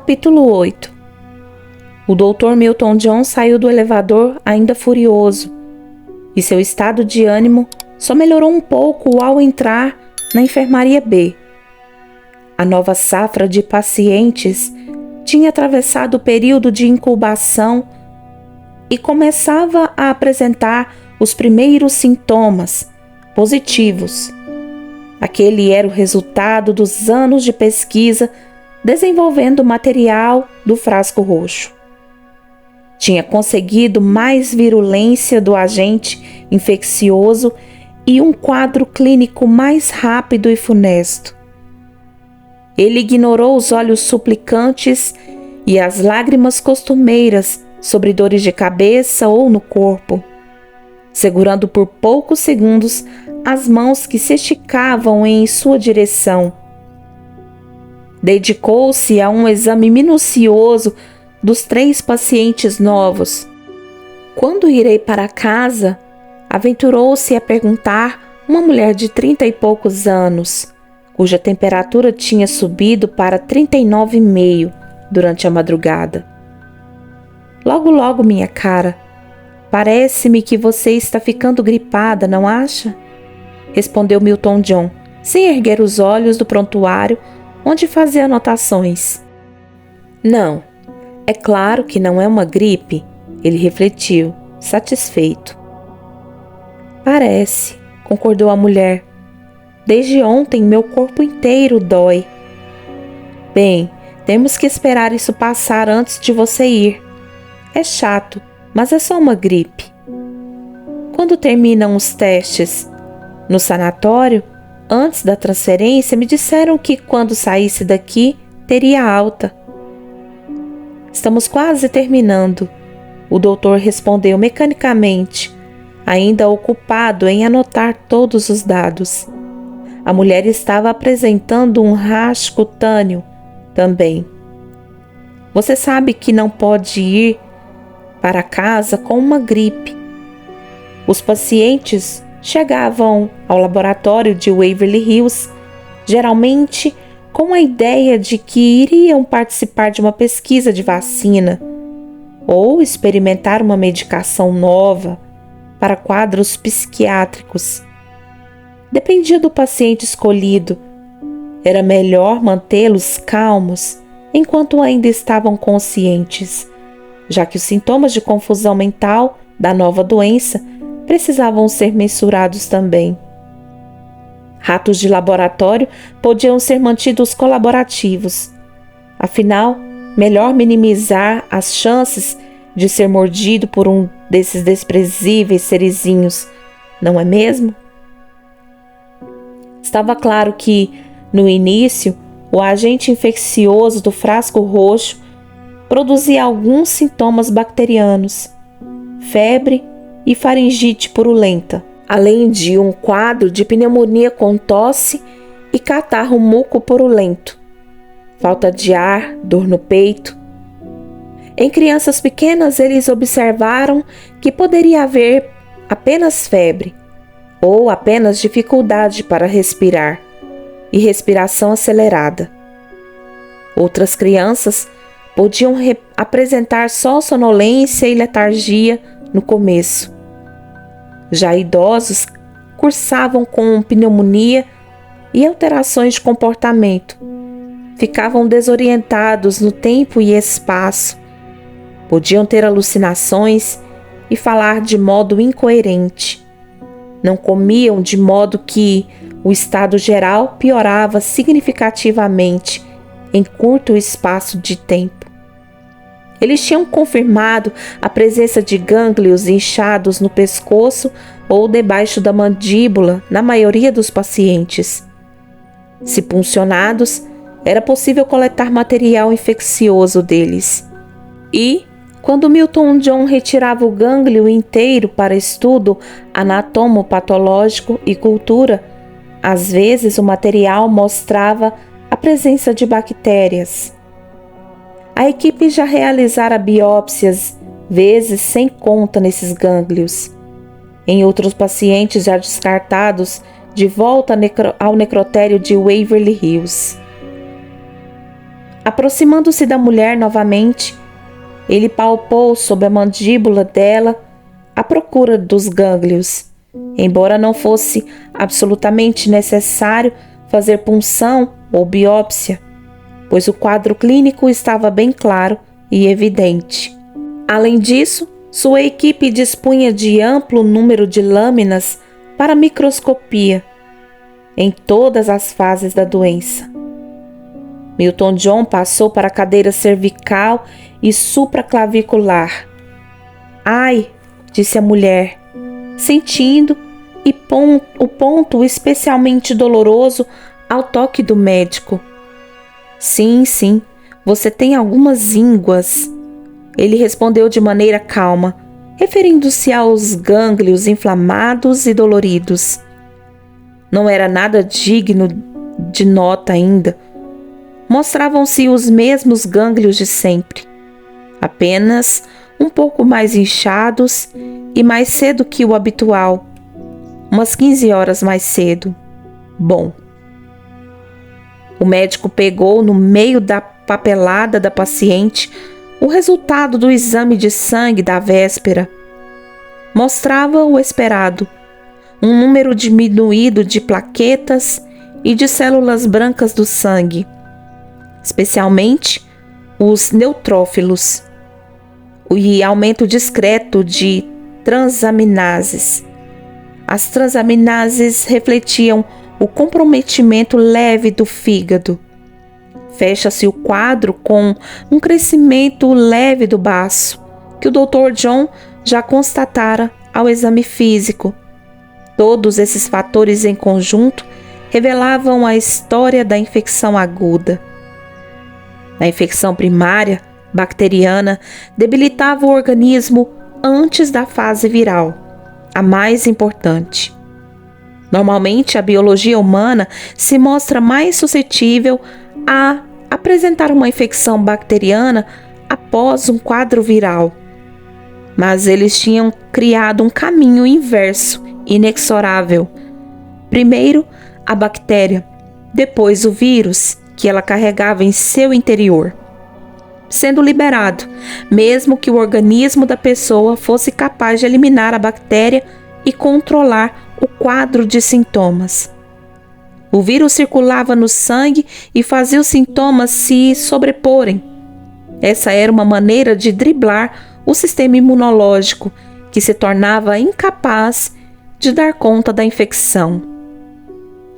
Capítulo 8. O Dr. Milton John saiu do elevador ainda furioso, e seu estado de ânimo só melhorou um pouco ao entrar na enfermaria B. A nova safra de pacientes tinha atravessado o período de incubação e começava a apresentar os primeiros sintomas positivos. Aquele era o resultado dos anos de pesquisa desenvolvendo o material do frasco roxo. Tinha conseguido mais virulência do agente infeccioso e um quadro clínico mais rápido e funesto. Ele ignorou os olhos suplicantes e as lágrimas costumeiras sobre dores de cabeça ou no corpo, segurando por poucos segundos as mãos que se esticavam em sua direção. Dedicou-se a um exame minucioso dos 3 pacientes novos. Quando irei para casa, aventurou-se a perguntar uma mulher de 30 e poucos anos, cuja temperatura tinha subido para 39,5 durante a madrugada. Logo, logo, minha cara. Parece-me que você está ficando gripada, não acha? Respondeu Milton John, sem erguer os olhos do prontuário onde fazia anotações. Não, é claro que não é uma gripe, ele refletiu, satisfeito. Parece, concordou a mulher. Desde ontem meu corpo inteiro dói. Bem, temos que esperar isso passar antes de você ir. É chato, mas é só uma gripe. Quando terminam os testes? No sanatório, antes da transferência, me disseram que quando saísse daqui, teria alta. Estamos quase terminando, o doutor respondeu mecanicamente, ainda ocupado em anotar todos os dados. A mulher estava apresentando um rasgo cutâneo também. Você sabe que não pode ir para casa com uma gripe. Os pacientes chegavam ao laboratório de Waverly Hills, geralmente com a ideia de que iriam participar de uma pesquisa de vacina ou experimentar uma medicação nova para quadros psiquiátricos. Dependia do paciente escolhido. Era melhor mantê-los calmos enquanto ainda estavam conscientes, já que os sintomas de confusão mental da nova doença precisavam ser mensurados também. Ratos de laboratório podiam ser mantidos colaborativos. Afinal, melhor minimizar as chances de ser mordido por um desses desprezíveis serizinhos, não é mesmo? Estava claro que, no início, o agente infeccioso do frasco roxo produzia alguns sintomas bacterianos, febre e faringite purulenta, além de um quadro de pneumonia com tosse e catarro muco-purulento, falta de ar, dor no peito. Em crianças pequenas, eles observaram que poderia haver apenas febre ou apenas dificuldade para respirar e respiração acelerada. Outras crianças podiam apresentar só sonolência e letargia no começo. Já idosos cursavam com pneumonia e alterações de comportamento. Ficavam desorientados no tempo e espaço. Podiam ter alucinações e falar de modo incoerente. Não comiam de modo que o estado geral piorava significativamente em curto espaço de tempo. Eles tinham confirmado a presença de gânglios inchados no pescoço ou debaixo da mandíbula na maioria dos pacientes. Se puncionados, era possível coletar material infeccioso deles. E, quando Milton John retirava o gânglio inteiro para estudo anatomopatológico e cultura, às vezes o material mostrava a presença de bactérias. A equipe já realizara biópsias, vezes sem conta nesses gânglios. Em outros pacientes já descartados, de volta ao necrotério de Waverly Hills. Aproximando-se da mulher novamente, ele palpou sob a mandíbula dela à procura dos gânglios, embora não fosse absolutamente necessário fazer punção ou biópsia, pois o quadro clínico estava bem claro e evidente. Além disso, sua equipe dispunha de amplo número de lâminas para microscopia em todas as fases da doença. Milton John passou para a cadeira cervical e supraclavicular. "Ai", disse a mulher, sentindo o ponto especialmente doloroso ao toque do médico. Sim, você tem algumas ínguas", ele respondeu de maneira calma, referindo-se aos gânglios inflamados e doloridos. Não era nada digno de nota ainda. Mostravam-se os mesmos gânglios de sempre, apenas um pouco mais inchados e mais cedo que o habitual, umas 15 horas mais cedo. Bom. O médico pegou no meio da papelada da paciente o resultado do exame de sangue da véspera. Mostrava o esperado, um número diminuído de plaquetas e de células brancas do sangue, especialmente os neutrófilos, e aumento discreto de transaminases. As transaminases refletiam o comprometimento leve do fígado. Fecha-se o quadro com um crescimento leve do baço, que o Dr. John já constatara ao exame físico. Todos esses fatores em conjunto revelavam a história da infecção aguda. A infecção primária, bacteriana, debilitava o organismo antes da fase viral, a mais importante. Normalmente, a biologia humana se mostra mais suscetível a apresentar uma infecção bacteriana após um quadro viral. Mas eles tinham criado um caminho inverso, inexorável. Primeiro, a bactéria, depois o vírus que ela carregava em seu interior, sendo liberado, mesmo que o organismo da pessoa fosse capaz de eliminar a bactéria e controlar o quadro de sintomas. O vírus circulava no sangue e fazia os sintomas se sobreporem. Essa era uma maneira de driblar o sistema imunológico, que se tornava incapaz de dar conta da infecção.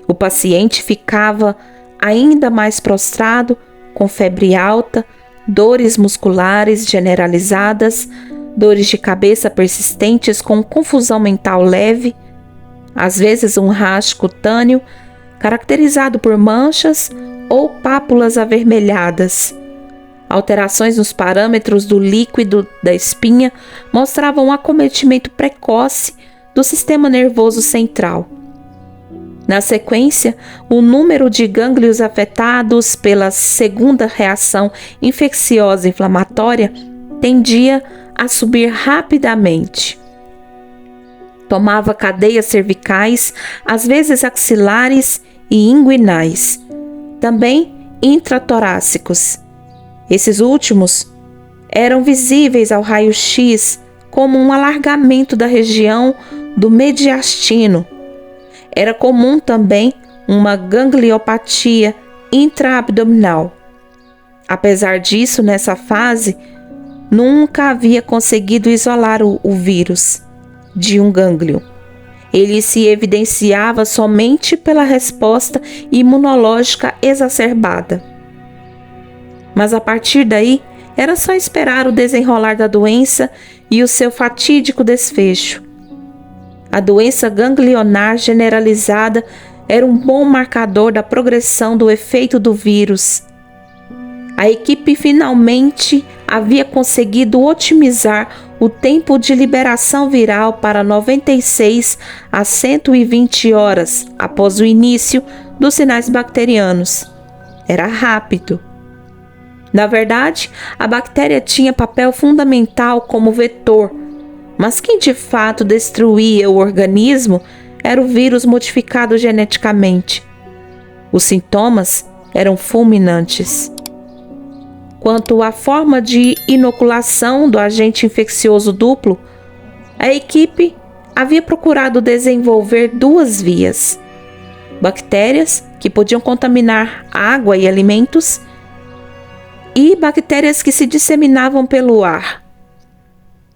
O paciente ficava ainda mais prostrado, com febre alta, dores musculares generalizadas, dores de cabeça persistentes com confusão mental leve, às vezes um rasgo cutâneo, caracterizado por manchas ou pápulas avermelhadas. Alterações nos parâmetros do líquido da espinha mostravam um acometimento precoce do sistema nervoso central. Na sequência, o número de gânglios afetados pela segunda reação infecciosa inflamatória tendia a subir rapidamente. Tomava cadeias cervicais, às vezes axilares e inguinais, também intratorácicos. Esses últimos eram visíveis ao raio-x como um alargamento da região do mediastino. Era comum também uma gangliopatia intraabdominal. Apesar disso, nessa fase, nunca havia conseguido isolar o vírus de um gânglio. Ele se evidenciava somente pela resposta imunológica exacerbada. Mas a partir daí, era só esperar o desenrolar da doença e o seu fatídico desfecho. A doença ganglionar generalizada era um bom marcador da progressão do efeito do vírus. A equipe finalmente havia conseguido otimizar o tempo de liberação viral para 96 a 120 horas após o início dos sinais bacterianos. Era rápido. Na verdade, a bactéria tinha papel fundamental como vetor, mas quem de fato destruía o organismo era o vírus modificado geneticamente. Os sintomas eram fulminantes. quanto à forma de inoculação do agente infeccioso duplo, a equipe havia procurado desenvolver duas vias: bactérias que podiam contaminar água e alimentos e bactérias que se disseminavam pelo ar.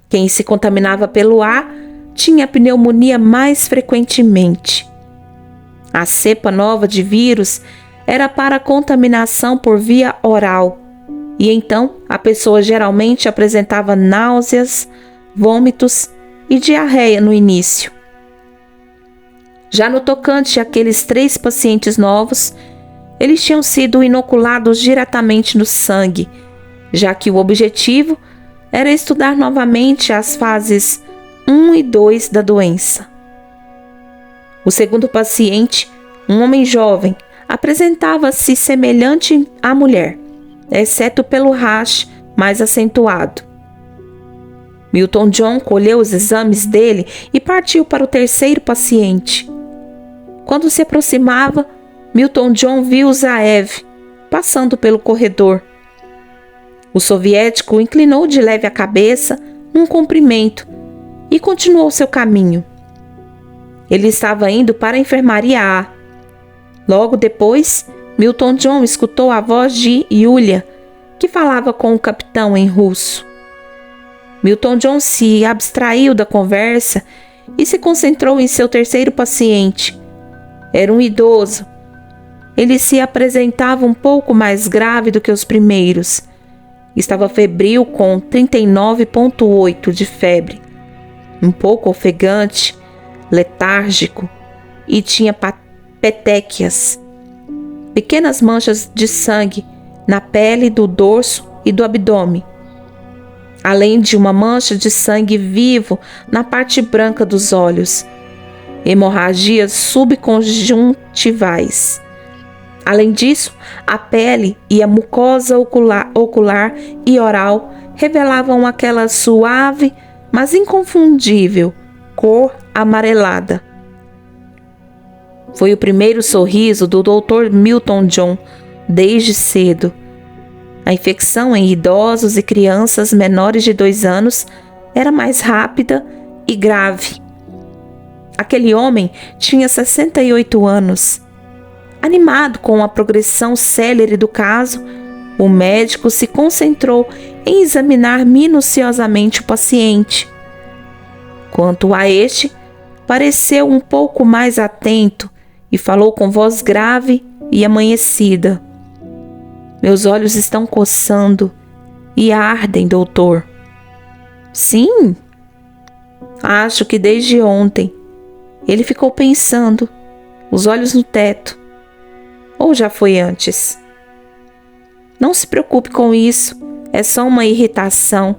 Quem se contaminava pelo ar tinha pneumonia mais frequentemente. A cepa nova de vírus era para contaminação por via oral, e então a pessoa geralmente apresentava náuseas, vômitos e diarreia no início. Já no tocante àqueles 3 pacientes novos, eles tinham sido inoculados diretamente no sangue, já que o objetivo era estudar novamente as fases 1 e 2 da doença. O segundo paciente, um homem jovem, apresentava-se semelhante à mulher, exceto pelo rash mais acentuado. Milton John colheu os exames dele e partiu para o terceiro paciente. Quando se aproximava, Milton John viu Zaev passando pelo corredor. O soviético inclinou de leve a cabeça num cumprimento e continuou seu caminho. Ele estava indo para a enfermaria A. Logo depois, Milton John escutou a voz de Yulia, que falava com o capitão em russo. Milton John se abstraiu da conversa e se concentrou em seu terceiro paciente. Era um idoso. Ele se apresentava um pouco mais grave do que os primeiros. Estava febril com 39,8 de febre, um pouco ofegante, letárgico e tinha petequias, pequenas manchas de sangue na pele do dorso e do abdômen, além de uma mancha de sangue vivo na parte branca dos olhos, hemorragias subconjuntivais. Além disso, a pele e a mucosa ocular e oral revelavam aquela suave, mas inconfundível cor amarelada. Foi o primeiro sorriso do Dr. Milton John desde cedo. A infecção em idosos e crianças menores de 2 anos era mais rápida e grave. Aquele homem tinha 68 anos. Animado com a progressão célere do caso, o médico se concentrou em examinar minuciosamente o paciente. Quanto a este, pareceu um pouco mais atento e falou com voz grave e amanhecida. Meus olhos estão coçando e ardem, doutor. Sim. Acho que desde ontem. Ele ficou pensando, os olhos no teto. Ou já foi antes? Não se preocupe com isso, é só uma irritação.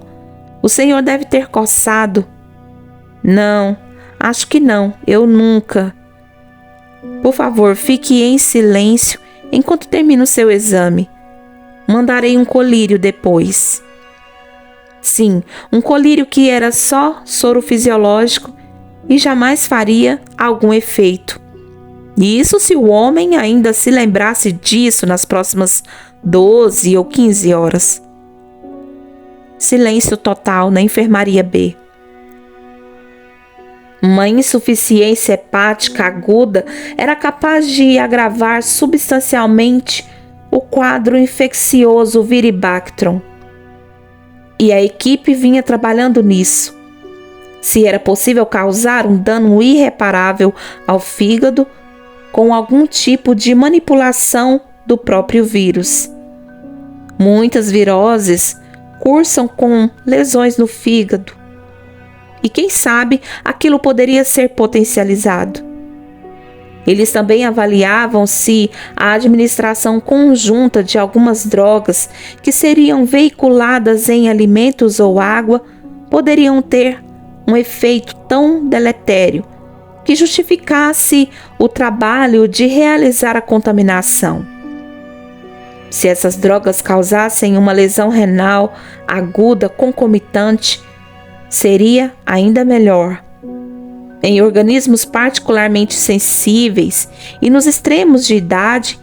O senhor deve ter coçado. Não, acho que não, eu nunca. Por favor, fique em silêncio enquanto termino o seu exame. Mandarei um colírio depois. Sim, um colírio que era só soro fisiológico e jamais faria algum efeito. E isso se o homem ainda se lembrasse disso nas próximas 12 ou 15 horas. Silêncio total na enfermaria B. Uma insuficiência hepática aguda era capaz de agravar substancialmente o quadro infeccioso Viribactron. E a equipe vinha trabalhando nisso. Se era possível causar um dano irreparável ao fígado com algum tipo de manipulação do próprio vírus. Muitas viroses cursam com lesões no fígado. E quem sabe aquilo poderia ser potencializado. Eles também avaliavam se a administração conjunta de algumas drogas que seriam veiculadas em alimentos ou água poderiam ter um efeito tão deletério que justificasse o trabalho de realizar a contaminação. Se essas drogas causassem uma lesão renal aguda concomitante, seria ainda melhor. Em organismos particularmente sensíveis e nos extremos de idade,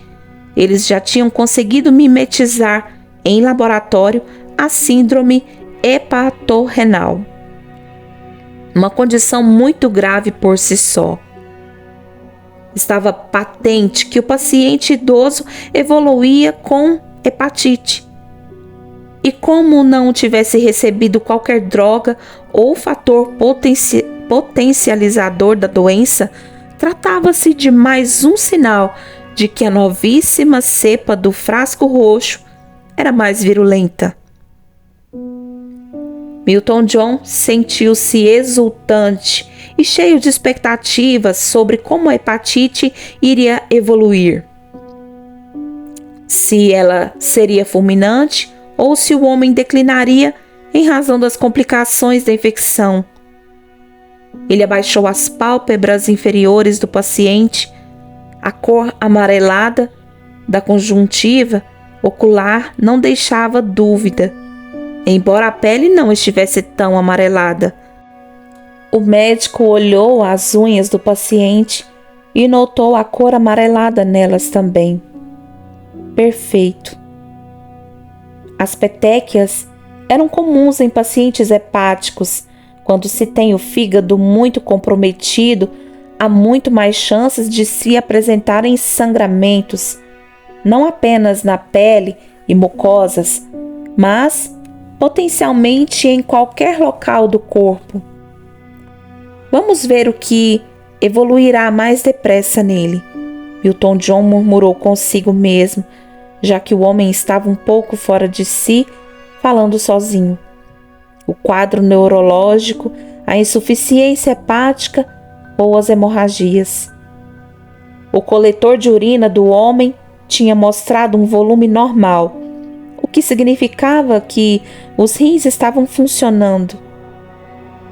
eles já tinham conseguido mimetizar em laboratório a síndrome hepatorrenal, uma condição muito grave por si só. Estava patente que o paciente idoso evoluía com hepatite. E como não tivesse recebido qualquer droga ou fator potencializador da doença, tratava-se de mais um sinal de que a novíssima cepa do frasco roxo era mais virulenta. Milton John sentiu-se exultante e cheio de expectativas sobre como a hepatite iria evoluir. Se ela seria fulminante ou se o homem declinaria em razão das complicações da infecção. Ele abaixou as pálpebras inferiores do paciente. A cor amarelada da conjuntiva ocular não deixava dúvida, embora a pele não estivesse tão amarelada. O médico olhou as unhas do paciente e notou a cor amarelada nelas também. Perfeito. As petequias eram comuns em pacientes hepáticos. Quando se tem o fígado muito comprometido, há muito mais chances de se apresentarem sangramentos, não apenas na pele e mucosas, mas potencialmente em qualquer local do corpo. Vamos ver o que evoluirá mais depressa nele. Milton John murmurou consigo mesmo, já que o homem estava um pouco fora de si, falando sozinho. O quadro neurológico, a insuficiência hepática ou as hemorragias. O coletor de urina do homem tinha mostrado um volume normal, o que significava que os rins estavam funcionando.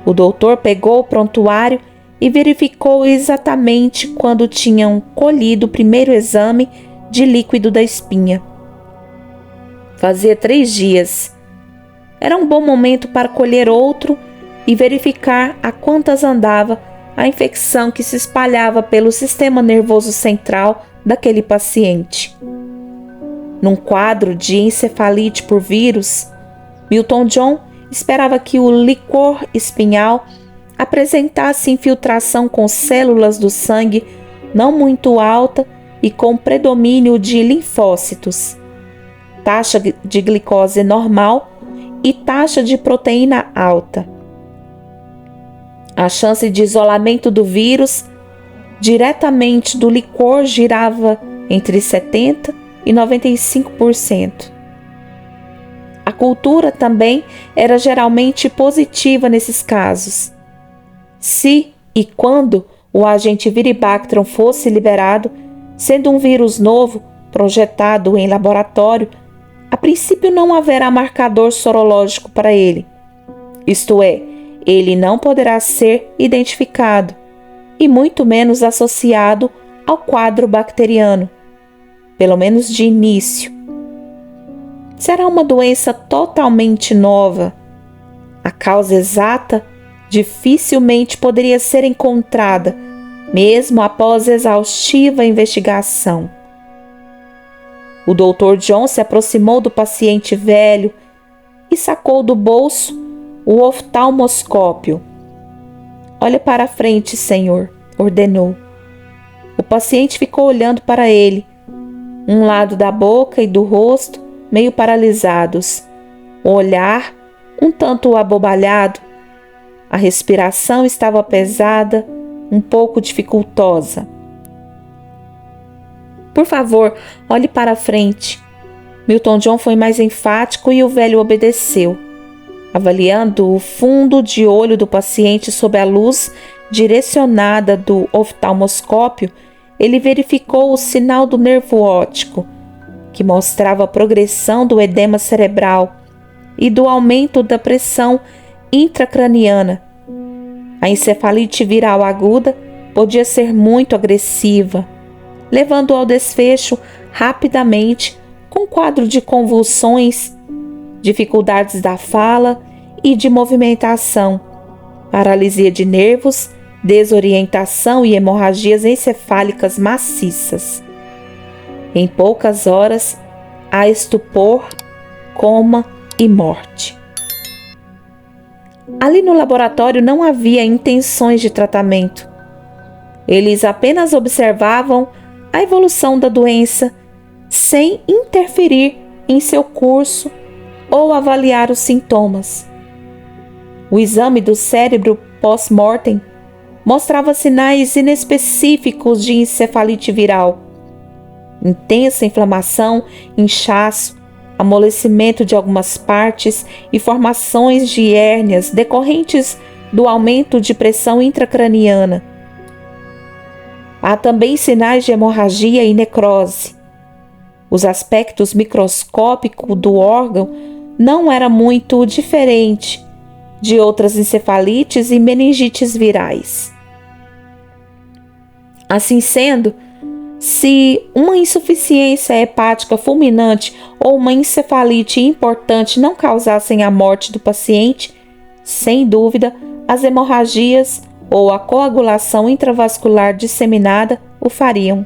O doutor pegou o prontuário e verificou exatamente quando tinham colhido o primeiro exame de líquido da espinha. Fazia 3 dias. Era um bom momento para colher outro e verificar a quantas andava a infecção que se espalhava pelo sistema nervoso central daquele paciente. Num quadro de encefalite por vírus, Milton John esperava que o licor espinhal apresentasse infiltração com células do sangue não muito alta e com predomínio de linfócitos, taxa de glicose normal e taxa de proteína alta. A chance de isolamento do vírus diretamente do licor girava entre 70% e 95%. A cultura também era geralmente positiva nesses casos. Se e quando o agente Viribacterium fosse liberado, sendo um vírus novo projetado em laboratório, a princípio não haverá marcador sorológico para ele. Isto é, ele não poderá ser identificado e muito menos associado ao quadro bacteriano, pelo menos de início. Será uma doença totalmente nova. A causa exata dificilmente poderia ser encontrada, mesmo após exaustiva investigação. O Dr. John se aproximou do paciente velho e sacou do bolso o oftalmoscópio. "Olha para a frente, senhor", ordenou. O paciente ficou olhando para ele, um lado da boca e do rosto meio paralisados, o olhar um tanto abobalhado. A respiração estava pesada, um pouco dificultosa. "Por favor, olhe para a frente." Milton John foi mais enfático e o velho obedeceu. Avaliando o fundo de olho do paciente sob a luz direcionada do oftalmoscópio, ele verificou o sinal do nervo óptico, que mostrava a progressão do edema cerebral e do aumento da pressão intracraniana. A encefalite viral aguda podia ser muito agressiva, levando ao desfecho rapidamente com quadro de convulsões, dificuldades da fala e de movimentação, paralisia de nervos, desorientação e hemorragias encefálicas maciças. Em poucas horas, há estupor, coma e morte. Ali no laboratório não havia intenções de tratamento. Eles apenas observavam a evolução da doença sem interferir em seu curso ou avaliar os sintomas. O exame do cérebro pós-mortem mostrava sinais inespecíficos de encefalite viral, intensa inflamação, inchaço, amolecimento de algumas partes e formações de hérnias decorrentes do aumento de pressão intracraniana. Há também sinais de hemorragia e necrose. Os aspectos microscópicos do órgão não era muito diferente de outras encefalites e meningites virais. Assim sendo, se uma insuficiência hepática fulminante ou uma encefalite importante não causassem a morte do paciente, sem dúvida, as hemorragias ou a coagulação intravascular disseminada o fariam.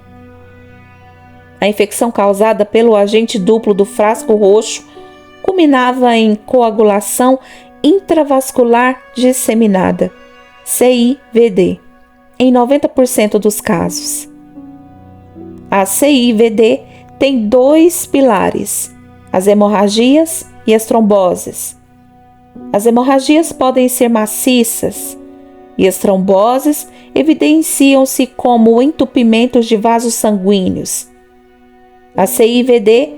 A infecção causada pelo agente duplo do frasco roxo culminava em coagulação intravascular disseminada, CIVD, em 90% dos casos. A CIVD tem dois pilares: as hemorragias e as tromboses. As hemorragias podem ser maciças e as tromboses evidenciam-se como entupimentos de vasos sanguíneos. A CIVD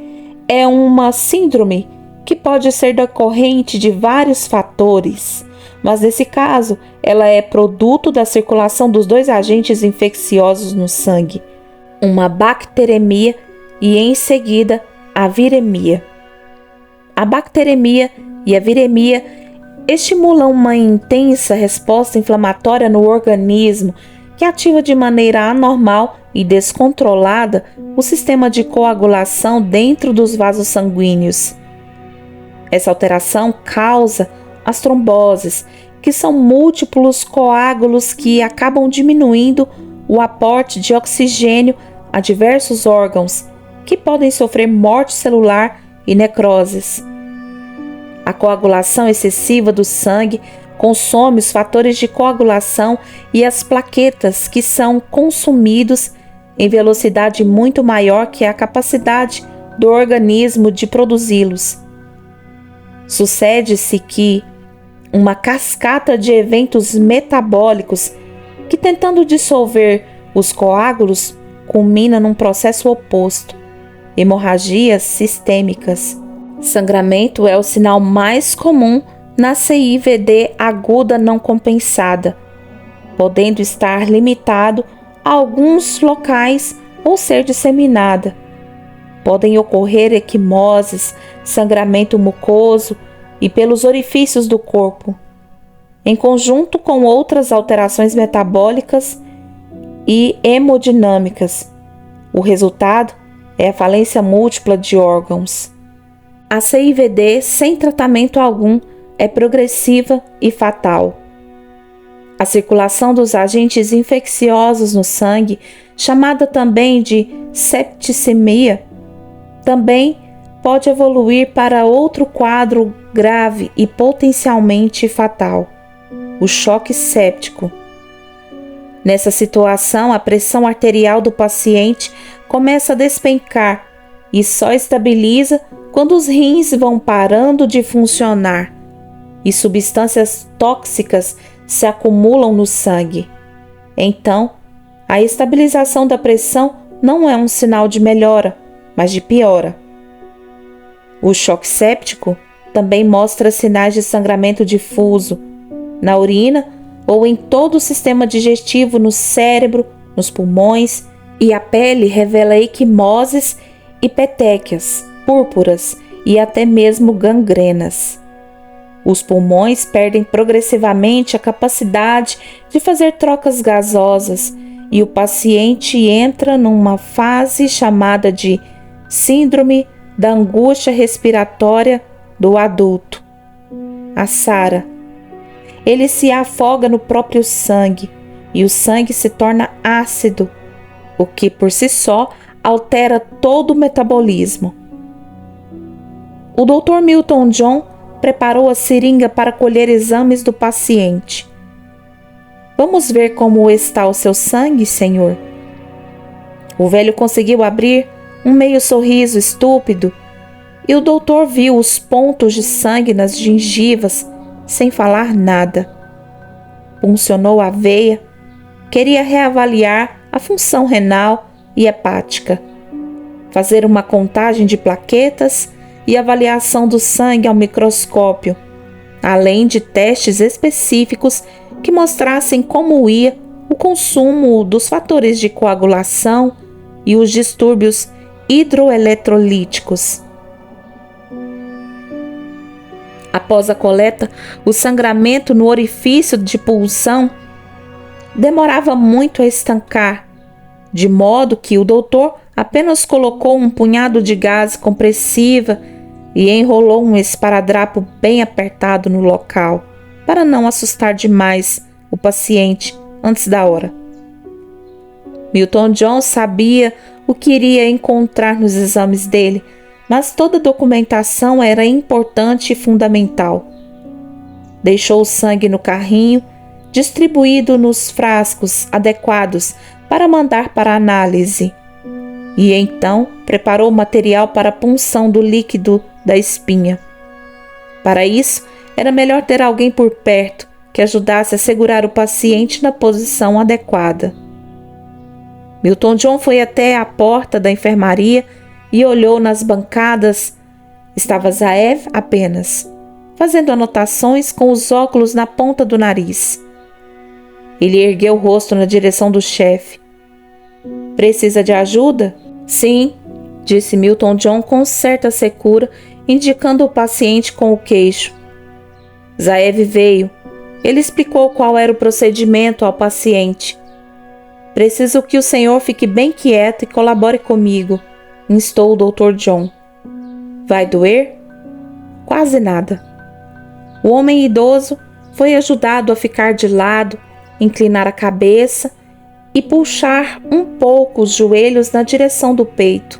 é uma síndrome que pode ser decorrente de vários fatores, mas nesse caso ela é produto da circulação dos dois agentes infecciosos no sangue, uma bacteremia e em seguida a viremia. A bacteremia e a viremia estimulam uma intensa resposta inflamatória no organismo que ativa de maneira anormal e descontrolada o sistema de coagulação dentro dos vasos sanguíneos. Essa alteração causa as tromboses, que são múltiplos coágulos que acabam diminuindo o aporte de oxigênio a diversos órgãos, que podem sofrer morte celular e necroses. A coagulação excessiva do sangue consome os fatores de coagulação e as plaquetas, que são consumidos em velocidade muito maior que a capacidade do organismo de produzi-los. Sucede-se que uma cascata de eventos metabólicos que, tentando dissolver os coágulos, culmina num processo oposto: hemorragias sistêmicas. Sangramento é o sinal mais comum na CIVD aguda não compensada, podendo estar limitado a alguns locais ou ser disseminada. Podem ocorrer equimoses, sangramento mucoso e pelos orifícios do corpo, em conjunto com outras alterações metabólicas e hemodinâmicas. O resultado é a falência múltipla de órgãos. A CIVD, sem tratamento algum, é progressiva e fatal. A circulação dos agentes infecciosos no sangue, chamada também de septicemia, também pode evoluir para outro quadro grave e potencialmente fatal: o choque séptico. Nessa situação, a pressão arterial do paciente começa a despencar e só estabiliza quando os rins vão parando de funcionar e substâncias tóxicas se acumulam no sangue. Então, a estabilização da pressão não é um sinal de melhora, mas de piora. O choque séptico também mostra sinais de sangramento difuso na urina ou em todo o sistema digestivo, no cérebro, nos pulmões, e a pele revela equimoses e petequias, púrpuras e até mesmo gangrenas. Os pulmões perdem progressivamente a capacidade de fazer trocas gasosas e o paciente entra numa fase chamada de síndrome da angústia respiratória do adulto, a SARA. Ele se afoga no próprio sangue e o sangue se torna ácido, o que por si só altera todo o metabolismo. O Dr. Milton John preparou a seringa para colher exames do paciente. Vamos ver como está o seu sangue, senhor. O velho conseguiu abrir um meio sorriso estúpido e o doutor viu os pontos de sangue nas gengivas sem falar nada. Puncionou a veia, queria reavaliar a função renal e hepática, fazer uma contagem de plaquetas e avaliação do sangue ao microscópio, além de testes específicos que mostrassem como ia o consumo dos fatores de coagulação e os distúrbios hidroeletrolíticos. Após a coleta, o sangramento no orifício de punção demorava muito a estancar, de modo que o doutor apenas colocou um punhado de gaze compressiva e enrolou um esparadrapo bem apertado no local, para não assustar demais o paciente antes da hora. Milton John sabia o que iria encontrar nos exames dele, mas toda a documentação era importante e fundamental. Deixou o sangue no carrinho, distribuído nos frascos adequados para mandar para análise, e então preparou o material para a punção do líquido da espinha. Para isso, era melhor ter alguém por perto que ajudasse a segurar o paciente na posição adequada. Milton John foi até a porta da enfermaria e olhou nas bancadas. Estava Zaev apenas, fazendo anotações com os óculos na ponta do nariz. Ele ergueu o rosto na direção do chefe. Precisa de ajuda? Sim, disse Milton John com certa secura, indicando o paciente com o queixo. Zaev veio. Ele explicou qual era o procedimento ao paciente. Preciso que o senhor fique bem quieto e colabore comigo, instou o Dr. John. Vai doer? Quase nada. O homem idoso foi ajudado a ficar de lado, inclinar a cabeça e puxar um pouco os joelhos na direção do peito.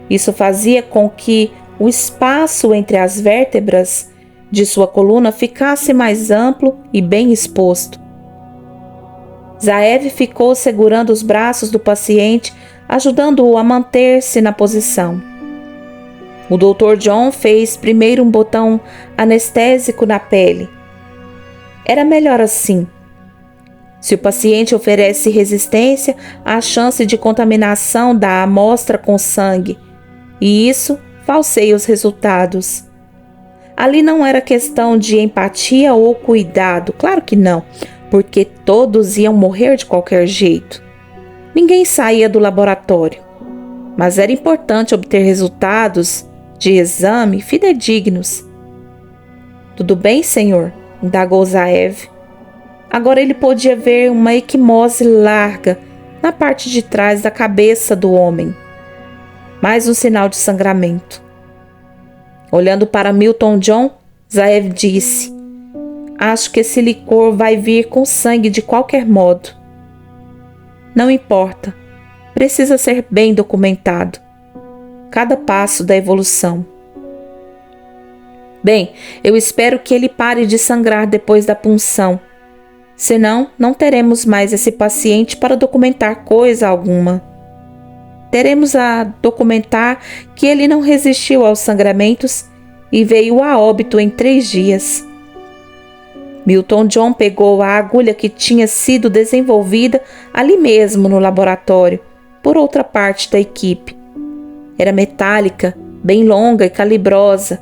Isso fazia com que o espaço entre as vértebras de sua coluna ficasse mais amplo e bem exposto. Zaev ficou segurando os braços do paciente, ajudando-o a manter-se na posição. O Dr. John fez primeiro um botão anestésico na pele. Era melhor assim. Se o paciente oferece resistência, há chance de contaminação da amostra com sangue, e isso falseia os resultados. Ali não era questão de empatia ou cuidado, claro que não, porque todos iam morrer de qualquer jeito. Ninguém saía do laboratório, mas era importante obter resultados de exame fidedignos. Tudo bem, senhor? Indagou Zaev. Agora ele podia ver uma equimose larga na parte de trás da cabeça do homem. Mais um sinal de sangramento. Olhando para Milton John, Zaev disse: acho que esse licor vai vir com sangue de qualquer modo. Não importa, precisa ser bem documentado. Cada passo da evolução. Bem, eu espero que ele pare de sangrar depois da punção. Senão, não teremos mais esse paciente para documentar coisa alguma. Teremos a documentar que ele não resistiu aos sangramentos e veio a óbito em 3 dias. Milton John pegou a agulha que tinha sido desenvolvida ali mesmo no laboratório, por outra parte da equipe. Era metálica, bem longa e calibrosa,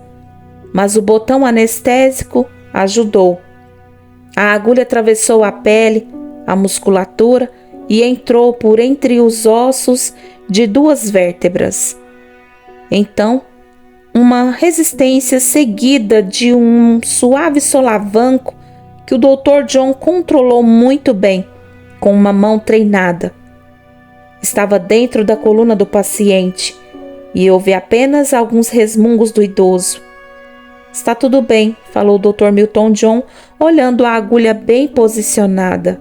mas o botão anestésico ajudou. A agulha atravessou a pele, a musculatura e entrou por entre os ossos de 2 vértebras. Então, uma resistência seguida de um suave solavanco que o Dr. John controlou muito bem, com uma mão treinada. Estava dentro da coluna do paciente e houve apenas alguns resmungos do idoso. Está tudo bem, falou o Dr. Milton John, olhando a agulha bem posicionada.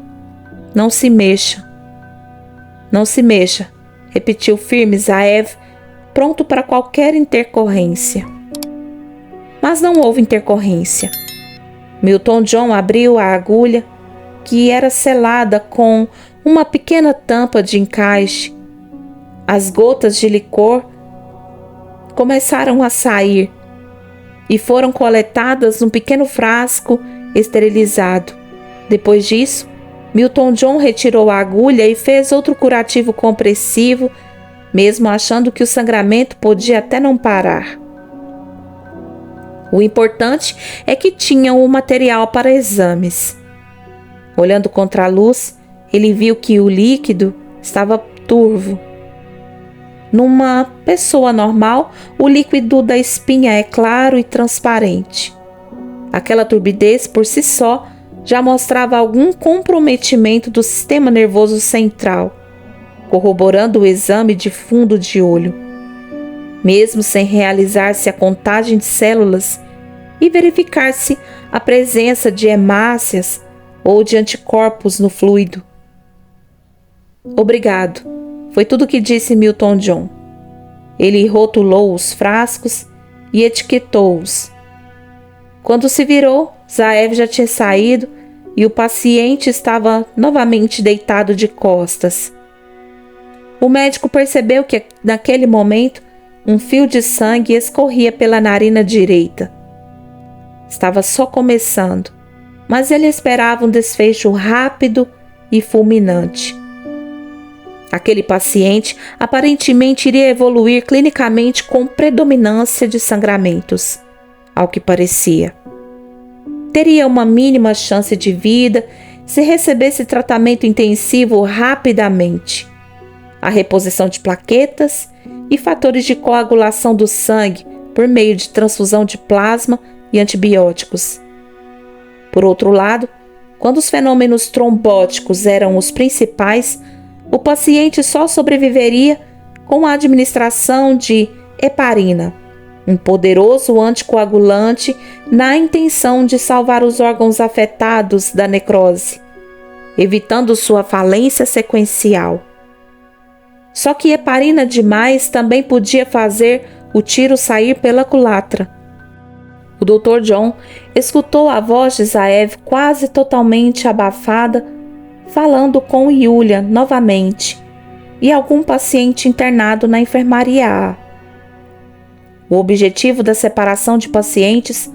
Não se mexa. Não se mexa, repetiu firme Zaev, pronto para qualquer intercorrência. mas não houve intercorrência. Milton John abriu a agulha, que era selada com uma pequena tampa de encaixe. As gotas de licor começaram a sair e foram coletadas num pequeno frasco esterilizado. Depois disso, Milton John retirou a agulha e fez outro curativo compressivo, mesmo achando que o sangramento podia até não parar. O importante é que tinham o material para exames. Olhando contra a luz, ele viu que o líquido estava turvo. Numa pessoa normal, o líquido da espinha é claro e transparente. Aquela turbidez por si só já mostrava algum comprometimento do sistema nervoso central, corroborando o exame de fundo de olho. Mesmo sem realizar-se a contagem de células e verificar-se a presença de hemácias ou de anticorpos no fluido. Obrigado, foi tudo que disse Milton John. Ele rotulou os frascos e etiquetou-os. Quando se virou, Zaev já tinha saído e o paciente estava novamente deitado de costas. O médico percebeu que, naquele momento, um fio de sangue escorria pela narina direita. Estava só começando, mas ele esperava um desfecho rápido e fulminante. Aquele paciente aparentemente iria evoluir clinicamente com predominância de sangramentos, ao que parecia. Teria uma mínima chance de vida se recebesse tratamento intensivo rapidamente. A reposição de plaquetas e fatores de coagulação do sangue por meio de transfusão de plasma e antibióticos. Por outro lado, quando os fenômenos trombóticos eram os principais, o paciente só sobreviveria com a administração de heparina, um poderoso anticoagulante na intenção de salvar os órgãos afetados da necrose, evitando sua falência sequencial. Só que heparina demais também podia fazer o tiro sair pela culatra. O Dr. John escutou a voz de Zaev quase totalmente abafada, falando com Yulia novamente e algum paciente internado na enfermaria A. O objetivo da separação de pacientes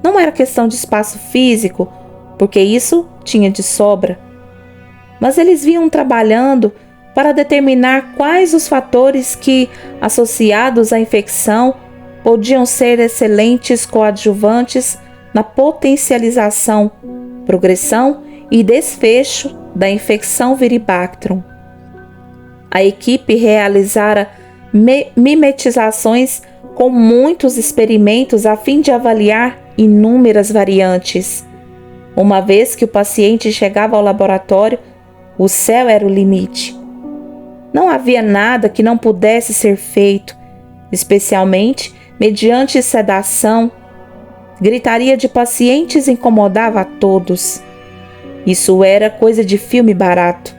não era questão de espaço físico, porque isso tinha de sobra, mas eles vinham trabalhando para determinar quais os fatores que, associados à infecção, podiam ser excelentes coadjuvantes na potencialização, progressão e desfecho da infecção Viribactrum. A equipe realizara mimetizações com muitos experimentos a fim de avaliar inúmeras variantes. Uma vez que o paciente chegava ao laboratório, o céu era o limite. Não havia nada que não pudesse ser feito, especialmente mediante sedação. Gritaria de pacientes incomodava a todos. Isso era coisa de filme barato.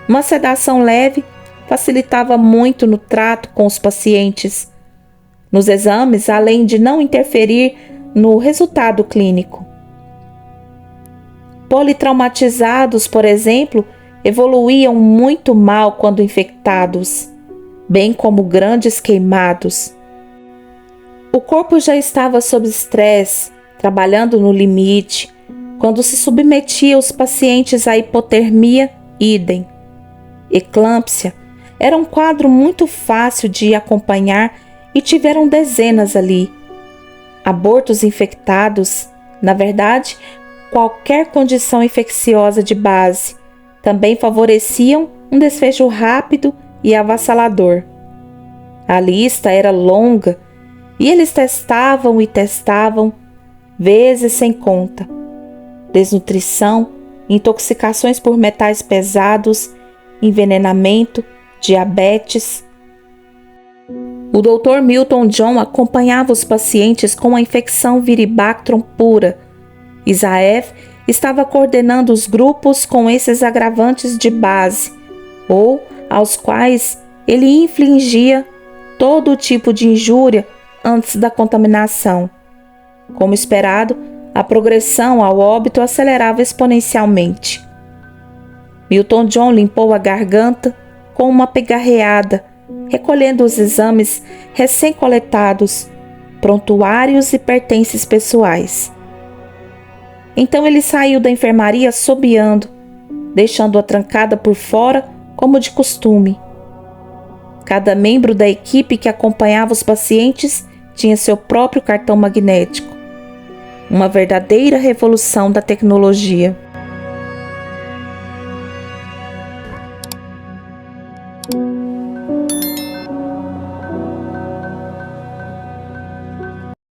Uma sedação leve facilitava muito no trato com os pacientes, nos exames, além de não interferir no resultado clínico. Politraumatizados, por exemplo, evoluíam muito mal quando infectados, bem como grandes queimados. O corpo já estava sob estresse, trabalhando no limite. Quando se submetia os pacientes à hipotermia, idem. Eclâmpsia era um quadro muito fácil de acompanhar e tiveram dezenas ali. Abortos infectados, na verdade, qualquer condição infecciosa de base, também favoreciam um desfecho rápido e avassalador. A lista era longa e eles testavam e testavam, vezes sem conta. Desnutrição, intoxicações por metais pesados, envenenamento, diabetes. O Dr. Milton John acompanhava os pacientes com a infecção Viribactrum pura. Zaev estava coordenando os grupos com esses agravantes de base, ou aos quais ele infligia todo tipo de injúria antes da contaminação. Como esperado, a progressão ao óbito acelerava exponencialmente. Milton John limpou a garganta com uma pigarreada, recolhendo os exames recém-coletados, prontuários e pertences pessoais. Então ele saiu da enfermaria assobiando, deixando-a trancada por fora como de costume. Cada membro da equipe que acompanhava os pacientes tinha seu próprio cartão magnético. Uma verdadeira revolução da tecnologia.